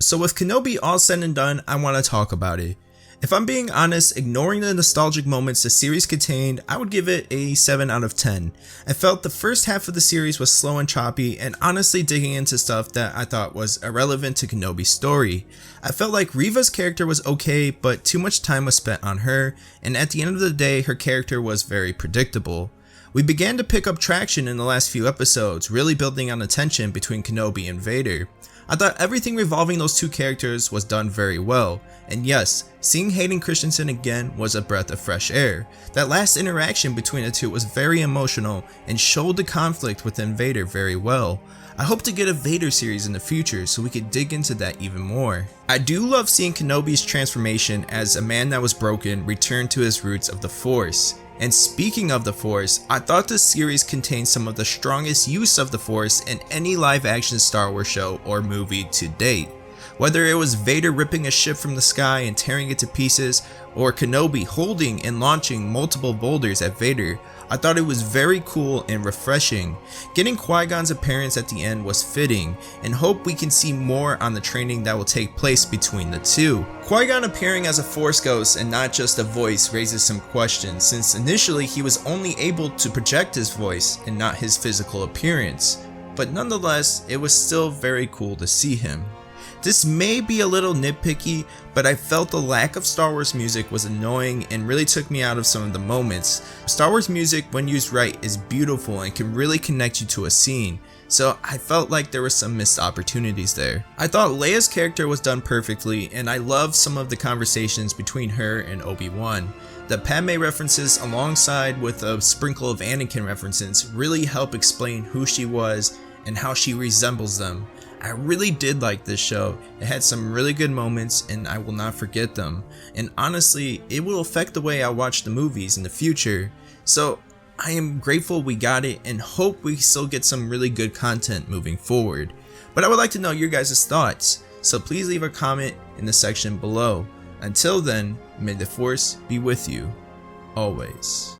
So with Kenobi all said and done, I want to talk about it. If I'm being honest, ignoring the nostalgic moments the series contained, I would give it a 7 out of 10. I felt the first half of the series was slow and choppy, and honestly digging into stuff that I thought was irrelevant to Kenobi's story. I felt like Reva's character was okay, but too much time was spent on her, and at the end of the day, her character was very predictable. We began to pick up traction in the last few episodes, really building on the tension between Kenobi and Vader. I thought everything revolving those two characters was done very well, and yes, seeing Hayden Christensen again was a breath of fresh air. That last interaction between the two was very emotional and showed the conflict within Vader very well. I hope to get a Vader series in the future so we could dig into that even more. I do love seeing Kenobi's transformation as a man that was broken return to his roots of the Force. And speaking of the Force, I thought this series contained some of the strongest use of the Force in any live action Star Wars show or movie to date. Whether it was Vader ripping a ship from the sky and tearing it to pieces, or Kenobi holding and launching multiple boulders at Vader, I thought it was very cool and refreshing. Getting Qui-Gon's appearance at the end was fitting, and hope we can see more on the training that will take place between the two. Qui-Gon appearing as a Force ghost and not just a voice raises some questions, since initially he was only able to project his voice and not his physical appearance. But nonetheless, it was still very cool to see him. This may be a little nitpicky, but I felt the lack of Star Wars music was annoying and really took me out of some of the moments. Star Wars music, when used right, is beautiful and can really connect you to a scene, so I felt like there were some missed opportunities there. I thought Leia's character was done perfectly, and I loved some of the conversations between her and Obi-Wan. The Padme references alongside with a sprinkle of Anakin references really help explain who she was and how she resembles them. I really did like this show. It had some really good moments and I will not forget them. And honestly, it will affect the way I watch the movies in the future. So I am grateful we got it and hope we still get some really good content moving forward. But I would like to know your guys' thoughts, so please leave a comment in the section below. Until then, may the Force be with you, always.